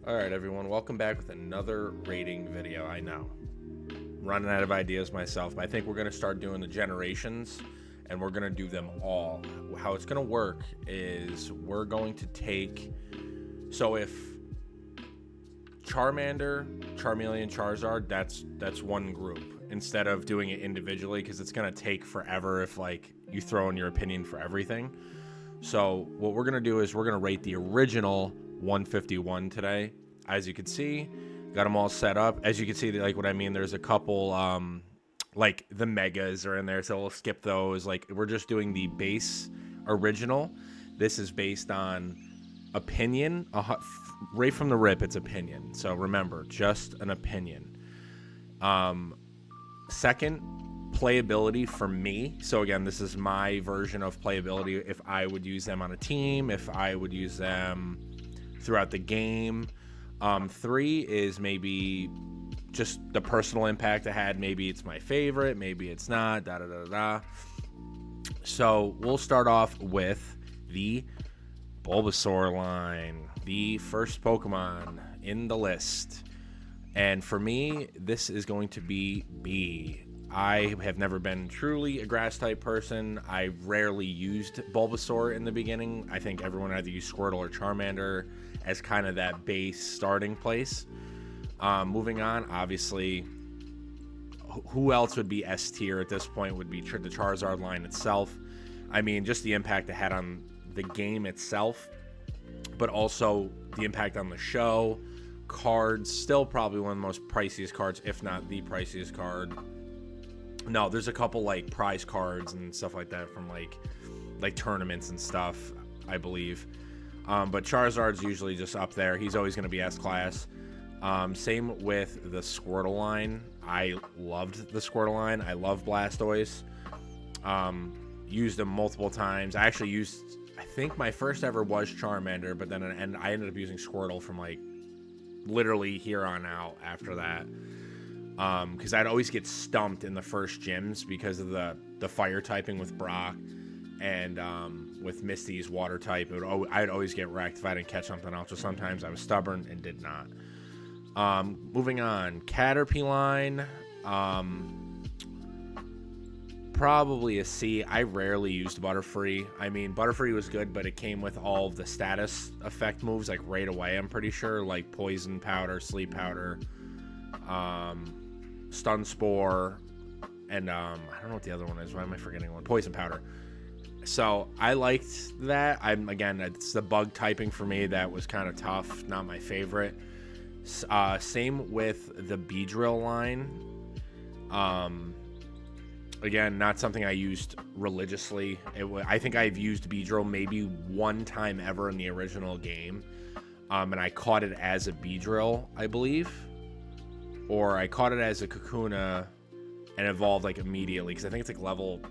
Alright everyone, welcome back with another rating video. I know, running out of ideas myself, but I think we're going to start doing the generations, and we're going to do them all. How it's going to work is we're going to take, so if Charmander, Charmeleon, Charizard, that's one group, instead of doing it individually, because it's going to take forever if like you throw in your opinion for everything. So what we're going to do is we're going to rate the original 151 today. As you can see, got them all set up. As you can see, like what I mean, there's a couple like the megas are in there, so we'll skip those. Like we're just doing the base original. This is based on opinion. Right from the rip, it's opinion. So remember, just an opinion. Second, playability for me. So again, this is my version of playability. If I would use them on a team, if I would use them throughout the game. 3 is maybe just the personal impact I had. Maybe it's my favorite, maybe it's not, da da da da. So we'll start off with the Bulbasaur line, the first Pokemon in the list. And for me, this is going to be B. I have never been truly a grass type person. I rarely used Bulbasaur in the beginning. I think everyone either used Squirtle or Charmander as kind of that base starting place. Moving on, obviously, who else would be S tier at this point would be the Charizard line itself. I mean, just the impact it had on the game itself, but also the impact on the show. Cards, still probably one of the most priciest cards, if not the priciest card. No, there's a couple like prize cards and stuff like that from like tournaments and stuff, I believe. But Charizard's usually just up there. He's always going to be S-class. Same with the Squirtle line. I loved the Squirtle line. I love Blastoise. Used them multiple times. I actually used, I think my first ever was Charmander, but then I ended up using Squirtle from like literally here on out after that. Because I'd always get stumped in the first gyms because of the fire typing with Brock, and with Misty's water type. I'd always get wrecked if I didn't catch something else. So sometimes I was stubborn and did not. Moving on, Caterpie line, probably a C. I rarely used Butterfree. I mean, Butterfree was good, but it came with all of the status effect moves like right away, I'm pretty sure, like Poison Powder, Sleep Powder, Stun Spore, and I don't know what the other one is. Why am I forgetting one? Poison Powder. So I liked that. Again, it's the bug typing for me that was kind of tough, not my favorite. Same with the Beedrill line. Again, not something I used religiously. I think I've used Beedrill maybe one time ever in the original game, and I caught it as a Beedrill, I believe. Or I caught it as a Kakuna and evolved like immediately, because I think it's like level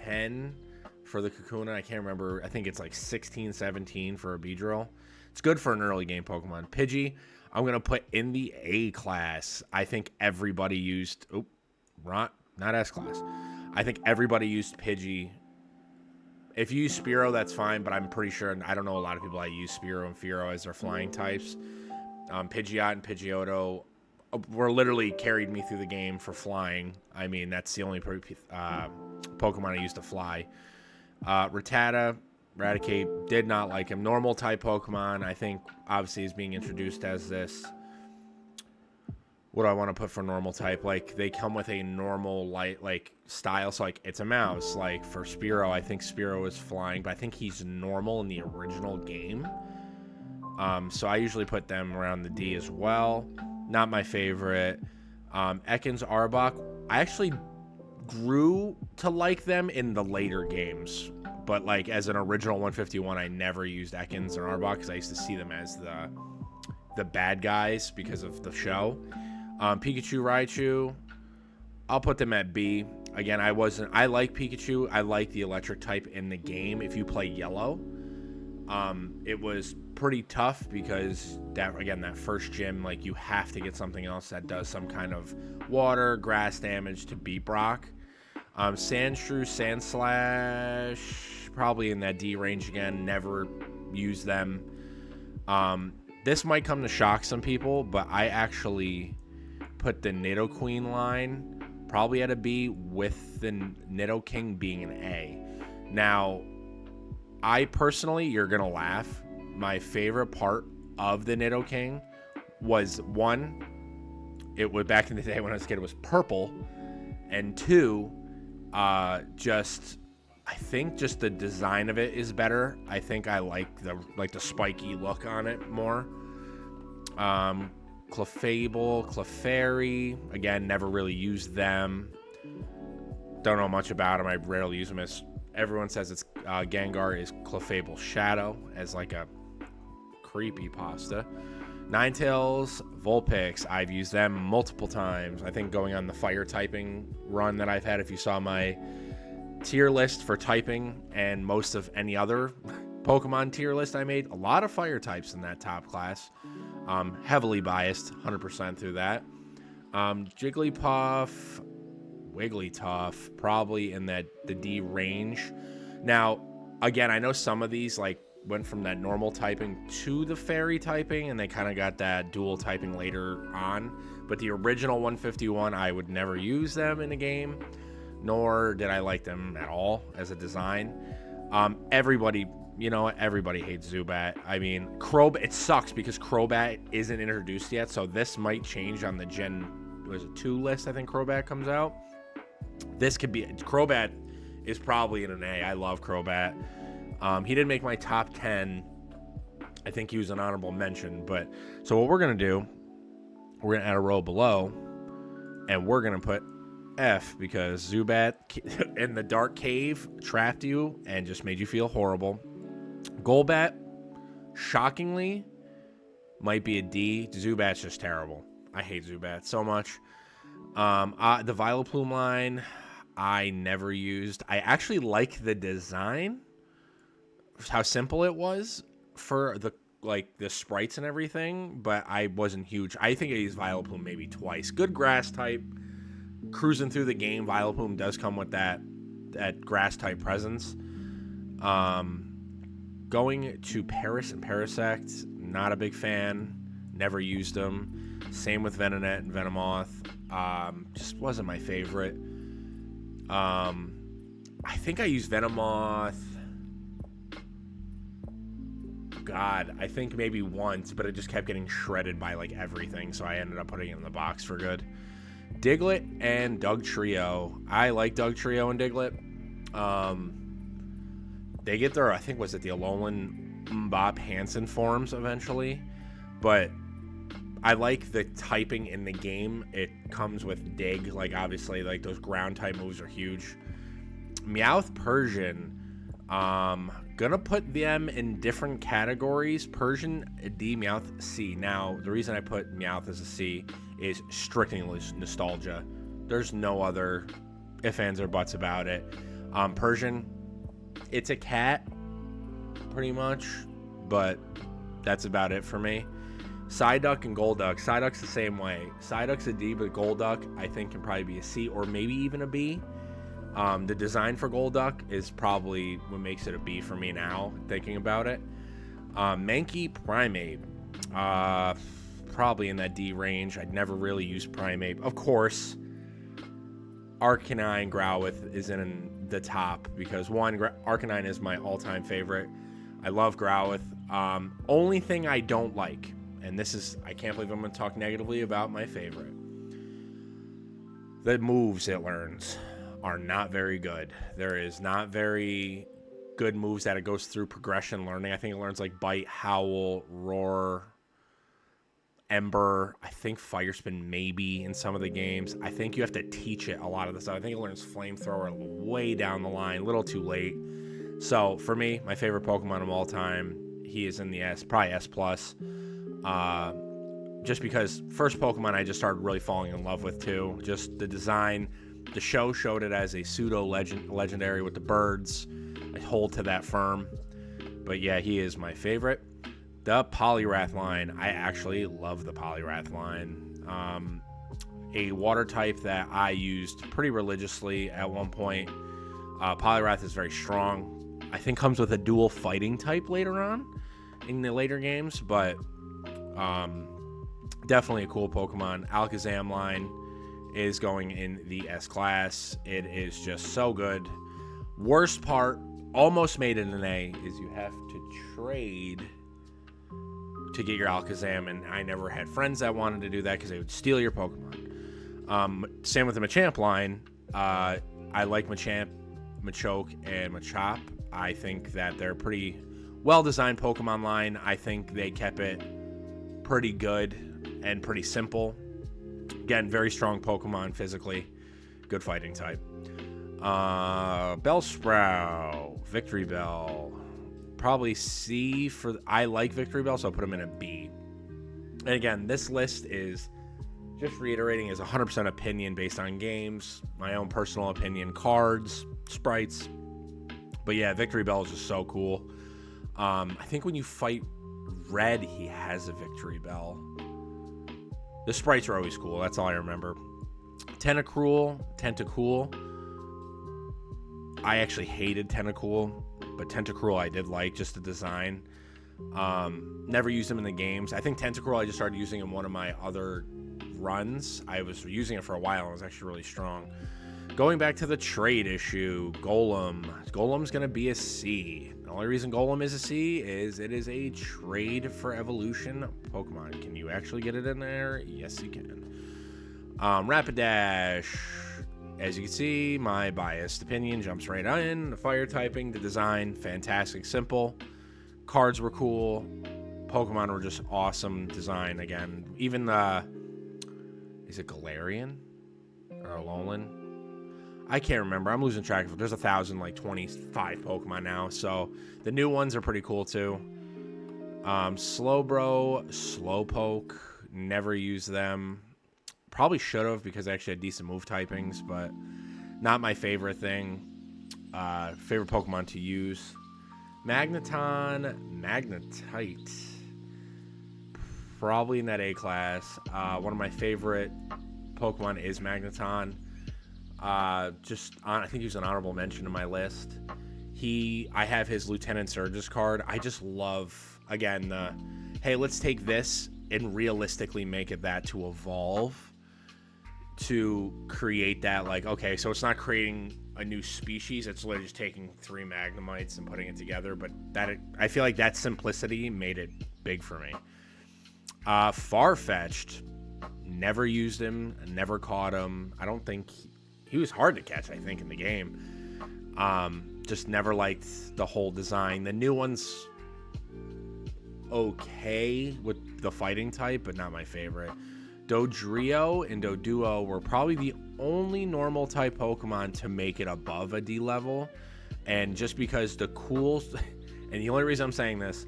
10 for the Kakuna. I can't remember. I think it's like 16, 17 for a Beedrill. It's good for an early game Pokemon. Pidgey, I'm gonna put in the A class. I think everybody used not S class. I think everybody used Pidgey. If you use Spearow, that's fine, but I'm pretty sure, I don't know a lot of people that use Spearow and Fearow as their flying types. Pidgeot and Pidgeotto were literally carried me through the game for flying. I mean, that's the only Pokemon I used to fly. Rattata, Raticate, did not like him. Normal type Pokemon, I think, obviously is being introduced as this. What do I want to put for normal type? Like, they come with a normal light like style, so like it's a mouse. Like for Spearow, I think Spearow is flying, but I think he's normal in the original game. So I usually put them around the D as well. Not my favorite. Ekans, Arbok, I actually grew to like them in the later games, but like as an original 151, I never used Ekans and Arbok because I used to see them as the bad guys because of the show. Pikachu, Raichu, I'll put them at B. Again, I like Pikachu. I like the electric type in the game. If you play yellow, it was pretty tough because that first gym, like, you have to get something else that does some kind of water, grass damage to beat Brock. Sandshrew, Sandslash, probably in that D range again. Never use them. This might come to shock some people, but I actually put the Nidoqueen line probably at a B, with the Nidoking being an A. Now, I personally, you're going to laugh, my favorite part of the Nidoking was, one, it was back in the day when I was a kid, it was purple, and two, I think just the design of it is better. I think I like the spiky look on it more. Clefable, Clefairy, again, never really used them. Don't know much about them. I rarely use them. As everyone says, it's Gengar is Clefable Shadow as like a creepy pasta. Ninetales, Vulpix, I've used them multiple times. I think going on the fire typing run that I've had, if you saw my tier list for typing and most of any other Pokemon tier list I made, a lot of fire types in that top class. Heavily biased, 100% through that. Jigglypuff, Wigglytuff, probably in the D range. Now, again, I know some of these like went from that normal typing to the fairy typing, and they kind of got that dual typing later on. But the original 151, I would never use them in a game, nor did I like them at all as a design. Everybody hates Zubat. I mean, Crobat, it sucks because Crobat isn't introduced yet, so this might change on the Gen 2 list. I think Crobat comes out. This could be, Crobat is probably in an A. I love Crobat. He didn't make my top 10. I think he was an honorable mention. But so what we're going to do, we're going to add a row below, and we're going to put F, because Zubat in the dark cave trapped you and just made you feel horrible. Golbat, shockingly, might be a D. Zubat's just terrible. I hate Zubat so much. The Vileplume line, I never used. I actually like the design, how simple it was for the sprites and everything, but I wasn't huge. I think I used Vileplume maybe twice. Good grass type. Cruising through the game, Vileplume does come with that grass type presence. Going to Paris and Parasect, not a big fan. Never used them. Same with Venonat and Venomoth. Just wasn't my favorite. I think I used Venomoth. God, I think maybe once, but it just kept getting shredded by like everything, so I ended up putting it in the box for good. Diglett and Dugtrio. I like Dugtrio and Diglett. They get their, I think, was it the Alolan Mbop Hansen forms eventually, but I like the typing in the game. It comes with Dig, like obviously like those ground type moves are huge. Meowth, Persian, gonna put them in different categories. Persian a D, Meowth C. Now the reason I put Meowth as a C is strictly nostalgia. There's no other ifs, ands, or buts about it. Persian, it's a cat, pretty much, but that's about it for me. Psyduck and Golduck. Psyduck's the same way. Psyduck's a D, but Golduck, I think, can probably be a C or maybe even a B. The design for Golduck is probably what makes it a B for me now, thinking about it. Mankey, Primeape. Probably in that D range. I'd never really used Primeape. Of course, Arcanine Growlithe is in the top because, one, Arcanine is my all-time favorite. I love Growlithe. Only thing I don't like, and this is, I can't believe I'm going to talk negatively about my favorite. The moves it learns are not very good. There is not very good moves that it goes through progression learning. I think it learns like Bite, Howl, Roar, Ember, I think Fire Spin maybe in some of the games. I think you have to teach it a lot of the stuff. I think it learns Flamethrower way down the line, a little too late. So for me, my favorite Pokemon of all time, he is in the S, probably S+. Just because first Pokemon I just started really falling in love with too. Just the design. The show showed it as a legendary with the birds. I hold to that firm. But yeah, he is my favorite. The Poliwrath line, I actually love the Poliwrath line. A water type that I used pretty religiously at one point. Poliwrath is very strong. I think comes with a dual fighting type later on. in the later games, but definitely a cool Pokemon. Alakazam line is going in the S class. It is just so good. Worst part, almost made it an A, is you have to trade to get your Alakazam, and I never had friends that wanted to do that because they would steal your Pokemon. Same with the Machamp line. I like Machamp, Machoke, and Machop. I think that they're pretty well-designed Pokemon line. I think they kept it pretty good and pretty simple. Again, very strong Pokemon physically. Good fighting type. Bellsprout, Victory Bell. Probably C for... I like Victory Bell, so I'll put them in a B. And again, this list is, just reiterating, is 100% opinion based on games, my own personal opinion, cards, sprites. But yeah, Victory Bell is just so cool. I think when you fight Red, he has a Victory Bell. The sprites are always cool. That's all I remember. Tentacool. I actually hated Tentacool, but Tentacruel I did like, just the design. Never used them in the games. I think Tentacruel I just started using in one of my other runs. I was using it for a while and it was actually really strong. Going back to the trade issue, Golem. Golem's going to be a C. The only reason Golem is a C is it is a trade for evolution Pokemon. Can you actually get it in there? Yes, you can. Rapidash. As you can see, my biased opinion jumps right in. The fire typing, the design, fantastic, simple. Cards were cool. Pokemon were just awesome design again. Even the... Is it Galarian? Or Alolan? I can't remember. I'm losing track of it. There's 1,025 Pokemon now, so the new ones are pretty cool too. Slowbro, Slowpoke, never used them. Probably should have because they actually had decent move typings, but not my favorite thing. Favorite Pokemon to use. Magneton, Magnetite. Probably in that A class. One of my favorite Pokemon is Magneton. I think he's an honorable mention in my list. I have his Lieutenant Surge's card. I just love, again, hey, let's take this and realistically make it that to evolve, to create that, like, okay, so it's not creating a new species, it's literally just taking 3 Magnemites and putting it together, but I feel like that simplicity made it big for me. Farfetch'd, never used him, never caught him. I don't think... He was hard to catch, I think, in the game. Just never liked the whole design. The new one's okay with the fighting type, but not my favorite. Dodrio and Doduo were probably the only normal type Pokemon to make it above a D level. And just because the cool... And the only reason I'm saying this,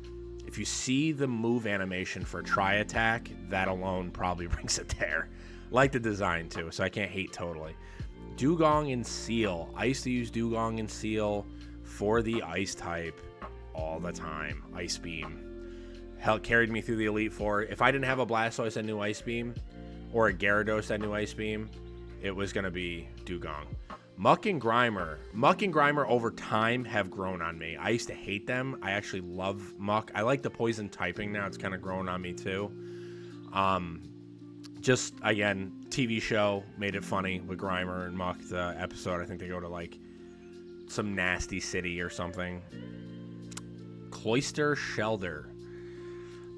if you see the move animation for Tri-Attack, that alone probably brings it there. Like the design, too, so I can't hate totally. Dugong and Seal. I used to use Dugong and Seal for the Ice type all the time. Ice Beam. Hell, carried me through the Elite Four. If I didn't have a Blastoise that knew Ice Beam, or a Gyarados that knew Ice Beam, it was going to be Dugong. Muck and Grimer. Muck and Grimer over time have grown on me. I used to hate them. I actually love Muck. I like the poison typing now. It's kind of grown on me too. Just, again, TV show made it funny with Grimer and Muck. The episode, I think they go to, like, some nasty city or something. Cloyster, Shelder.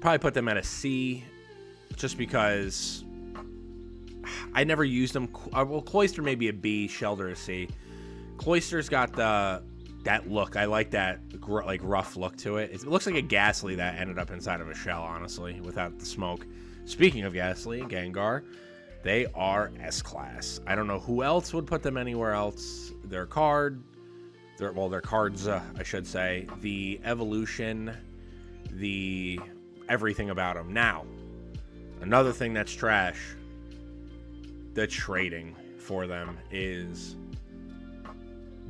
Probably put them at a C, just because I never used them. Well, Cloyster may be a B, Shelder a C. Cloyster's got that look. I like that, like, rough look to it. It looks like a Ghastly that ended up inside of a shell, honestly, without the smoke. Speaking of Ghastly, Gengar, they are S-Class. I don't know who else would put them anywhere else. Their cards, I should say. The evolution, the everything about them. Now, another thing that's trash, the trading for them is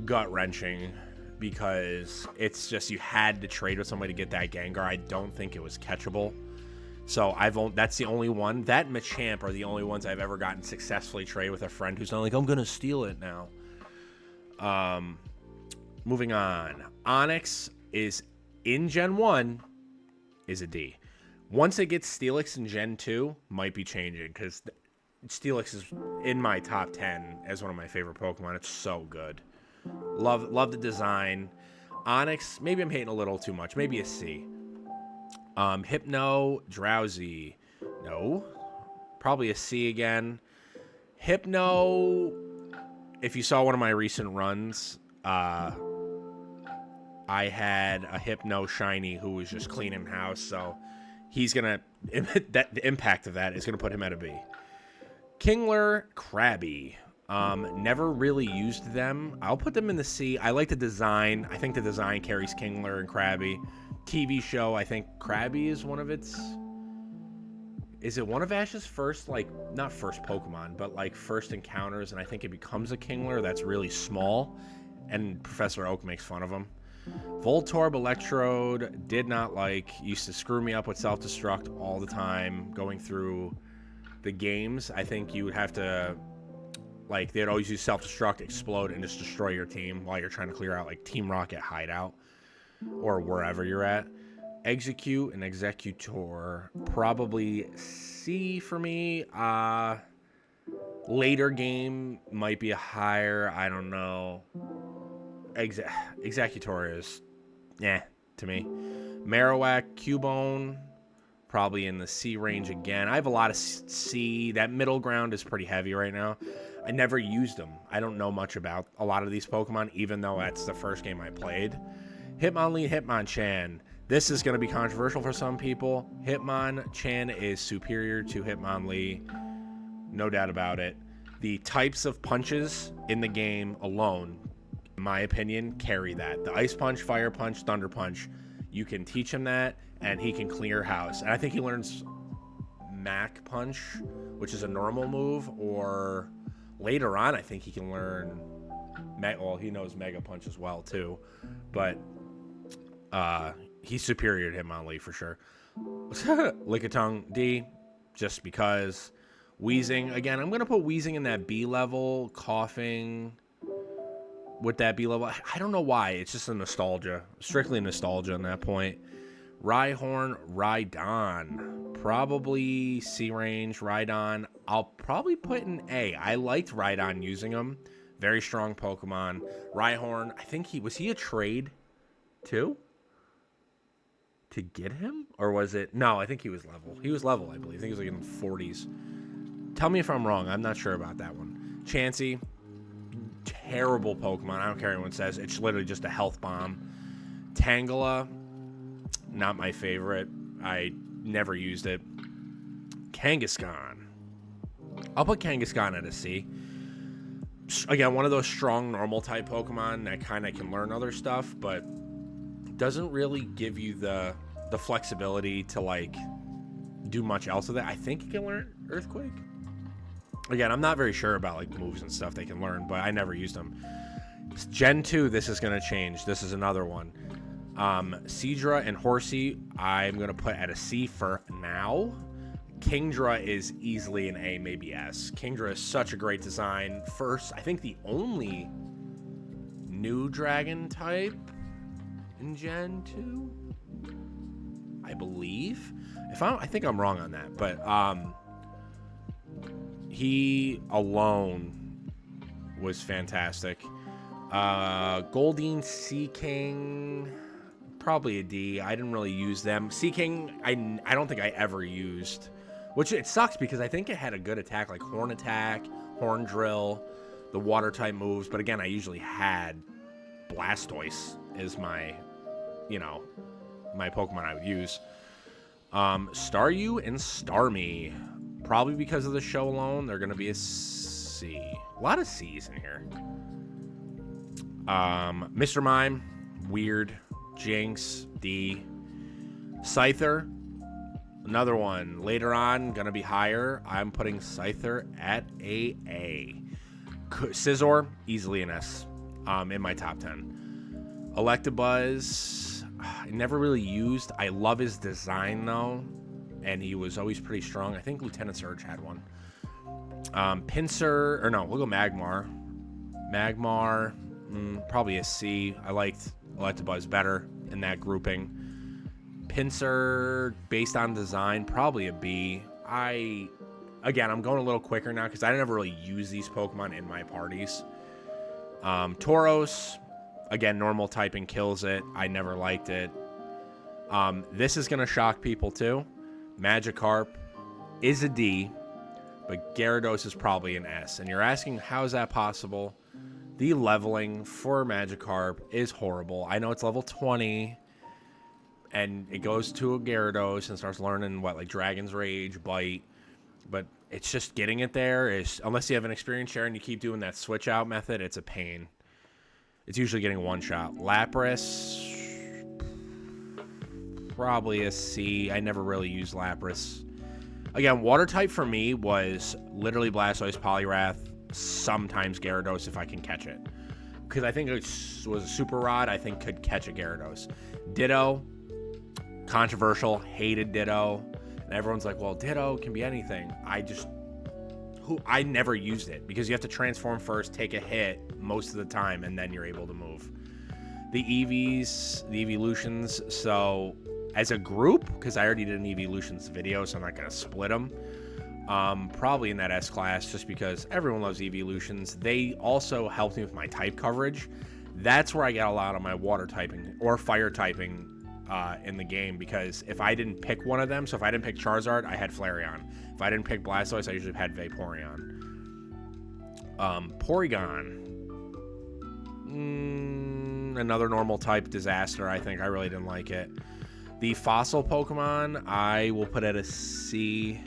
gut-wrenching because it's just you had to trade with somebody to get that Gengar. I don't think it was catchable. So that's the only one. That and Machamp are the only ones I've ever gotten successfully trade with a friend who's not like, I'm going to steal it now. Moving on. Onix is in Gen 1. is a D. Once it gets Steelix in Gen 2, might be changing, because Steelix is in my top 10 as one of my favorite Pokemon. It's so good. Love the design. Onyx, maybe I'm hating a little too much. Maybe a C. Hypno, Drowsy. No. Probably a C again. Hypno, if you saw one of my recent runs, I had a Hypno Shiny who was just cleaning house, so he's going to... the impact of that is going to put him at a B. Kingler, Krabby. Never really used them. I'll put them in the C. I like the design. I think the design carries Kingler and Krabby. TV show, I think Krabby is one of its... Is it one of Ash's first, like, not first Pokemon, but, like, first encounters, and I think it becomes a Kingler that's really small, and Professor Oak makes fun of him. Voltorb, Electrode, did not like, used to screw me up with self-destruct all the time, going through the games. I think you would have to, like, they'd always use self-destruct, explode, and just destroy your team while you're trying to clear out, like, Team Rocket Hideout, or wherever you're at. Execute and Executor, probably C for me. Later game might be a higher, I don't know. Executor is, to me. Marowak, Cubone, probably in the C range again. I have a lot of C. That middle ground is pretty heavy right now. I never used them. I don't know much about a lot of these Pokemon, even though that's the first game I played. Hitmonlee, Hitmonchan. This is going to be controversial for some people. Hitmonchan is superior to Hitmonlee. No doubt about it. The types of punches in the game alone, in my opinion, carry that. The Ice Punch, Fire Punch, Thunder Punch. You can teach him that, and he can clear house. And I think he learns Mach Punch, which is a normal move, or later on, I think he can learn... Well, he knows Mega Punch as well, too. But... he's superior to Hitmonlee for sure. Lickitung, D, just because. Wheezing, again, I'm going to put Wheezing in that B level. Coughing with that B level. I don't know why. It's just a nostalgia. Strictly nostalgia on that point. Rhyhorn, Rhydon. Probably C range. Rhydon, I'll probably put in A. I liked Rhydon using him. Very strong Pokemon. Rhyhorn, I think was he a trade too? To get him? Or was it... No, I think he was level. He was level, I believe. I think he was like in the 40s. Tell me if I'm wrong. I'm not sure about that one. Chansey. Terrible Pokemon. I don't care what anyone says. It's literally just a health bomb. Tangela. Not my favorite. I never used it. Kangaskhan. I'll put Kangaskhan at a C. Again, one of those strong normal type Pokemon that kind of can learn other stuff, but... doesn't really give you the flexibility to like do much else with it. I think it can learn Earthquake. Again, I'm not very sure about like moves and stuff they can learn, but I never used them. Gen 2, this is going to change. This is another one. Seadra and Horsey, I'm going to put at a C for now. Kingdra is easily an A, maybe S. Kingdra is such a great design. First, I think the only new dragon type in Gen 2, I believe. I think I'm wrong on that, but he alone was fantastic. Goldeen, Seaking, probably a D. I didn't really use them. Seaking, I don't think I ever used, which it sucks because I think it had a good attack, like Horn Attack, Horn Drill, the water type moves, but again, I usually had Blastoise as my my Pokemon I would use. Staryu and Starmie. Probably because of the show alone, they're going to be a C. A lot of C's in here. Mr. Mime, weird. Jinx, D. Scyther, another one. Later on, going to be higher. I'm putting Scyther at a A. Scizor, easily an S in my top 10. Electabuzz, I never really used. I love his design, though, and he was always pretty strong. I think Lieutenant Surge had one. Pinsir, or no, we'll go Magmar. Magmar, probably a C. I liked Electabuzz better in that grouping. Pinsir, based on design, probably a B. Again, I'm going a little quicker now because I never really use these Pokemon in my parties. Tauros, again, normal typing kills it. I never liked it. This is going to shock people too. Magikarp is a D, but Gyarados is probably an S. And you're asking, how is that possible? The leveling for Magikarp is horrible. I know it's level 20, and it goes to a Gyarados and starts learning like Dragon's Rage, Bite. But it's just getting it there. Unless you have an experience share and you keep doing that switch out method, it's a pain. It's usually getting one shot. Lapras, probably a C. I never really used Lapras. Again, water type for me was literally Blastoise, Poliwrath, sometimes Gyarados if I can catch it. Because I think it was a Super Rod, I think could catch a Gyarados. Ditto, controversial, hated Ditto. And everyone's like, well, Ditto can be anything. I never used it because you have to transform first, take a hit most of the time, and then you're able to move. The EVs, the Evolutions, so as a group, because I already did an Evolutions video, so I'm not going to split them, probably in that S class just because everyone loves Evolutions. They also helped me with my type coverage. That's where I got a lot of my water typing or fire typing in the game, because if I didn't pick one of them, so if I didn't pick Charizard, I had Flareon. If I didn't pick Blastoise, I usually had Vaporeon. Porygon, another normal type disaster. I think I really didn't like it. The fossil Pokemon, I will put at a C.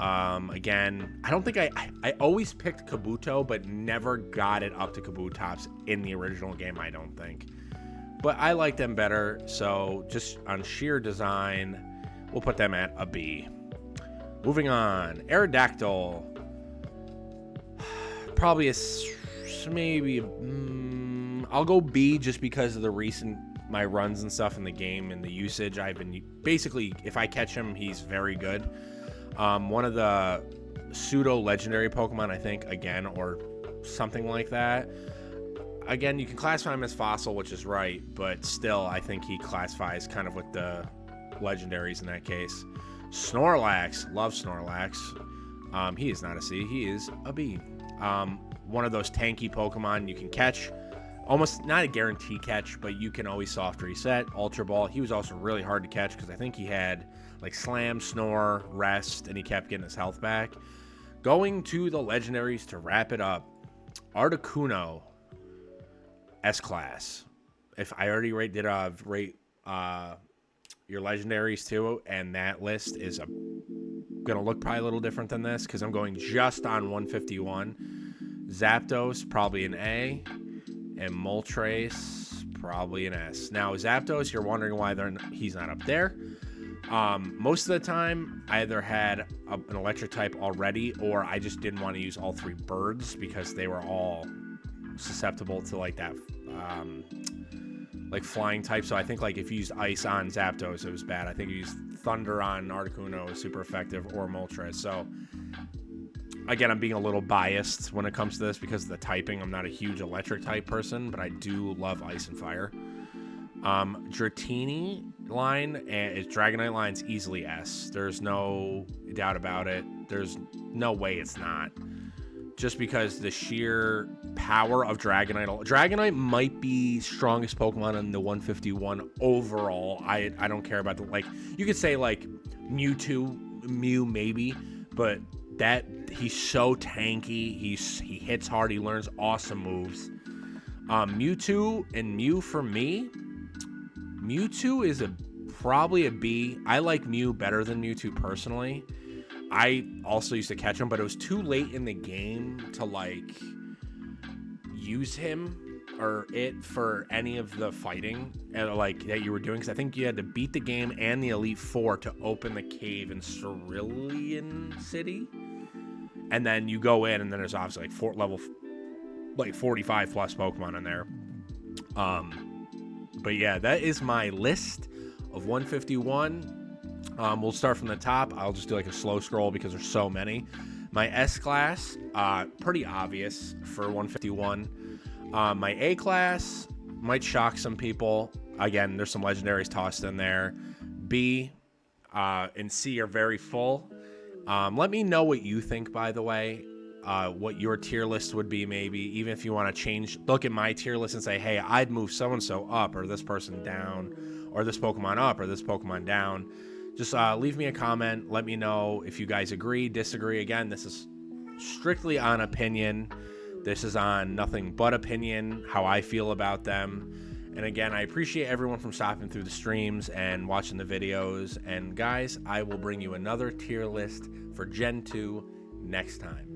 Again, I don't think I always picked Kabuto, but never got it up to Kabutops in the original game, I don't think. But I like them better, so just on sheer design, we'll put them at a B. Moving on, Aerodactyl. Probably maybe, I'll go B just because of my runs and stuff in the game and the usage. I've been, basically, if I catch him, he's very good. One of the pseudo-legendary Pokemon, I think, again, or something like that. Again, you can classify him as fossil, which is right, but still, I think he classifies kind of with the legendaries in that case. Snorlax, love Snorlax. He is not a C, he is a B. One of those tanky Pokemon you can catch. Almost not a guarantee catch, but you can always soft reset. Ultra Ball, he was also really hard to catch because I think he had like Slam, Snore, Rest, and he kept getting his health back. Going to the legendaries to wrap it up. Articuno, S-Class. If I already rate your legendaries too, and that list is gonna look probably a little different than this because I'm going just on 151. Zapdos, probably an A, and Moltres, probably an S. Now, Zapdos, you're wondering why he's not up there. Most of the time, I either had an electric type already, or I just didn't want to use all three birds because they were all susceptible to like that like flying type. So I think like if you used ice on Zapdos, it was bad. I think you used thunder on Articuno was super effective, or Moltres. So again, I'm being a little biased when it comes to this because of the typing. I'm not a huge electric type person, but I do love ice and fire. Dratini line and its Dragonite line's easily S. There's no doubt about it. There's no way it's not. Just because the sheer power of Dragonite. Dragonite might be strongest Pokemon in the 151 overall. I don't care about the, like, you could say like Mew maybe, but that he's so tanky. He hits hard. He learns awesome moves. Mewtwo and Mew for me. Mewtwo is probably a B. I like Mew better than Mewtwo personally. I also used to catch him, but it was too late in the game to like use him or it for any of the fighting like that you were doing, because I think you had to beat the game and the Elite Four to open the cave in Cerulean City, and then you go in, and then there's obviously like level 45 plus Pokemon in there. But yeah, that is my list of 151. We'll start from the top. I'll just do like a slow scroll because there's so many. My S class, pretty obvious for 151. My A class might shock some people. Again, there's some legendaries tossed in there. B and C are very full. Let me know what you think, by the way. What your tier list would be, maybe, even if you want to change, look at my tier list and say, hey, I'd move so-and-so up, or this person down, or this Pokemon up, or this Pokemon down. Just leave me a comment. Let me know if you guys agree, disagree. Again, this is strictly on opinion. This is on nothing but opinion, how I feel about them. And again, I appreciate everyone from stopping through the streams and watching the videos. And guys, I will bring you another tier list for Gen 2 next time.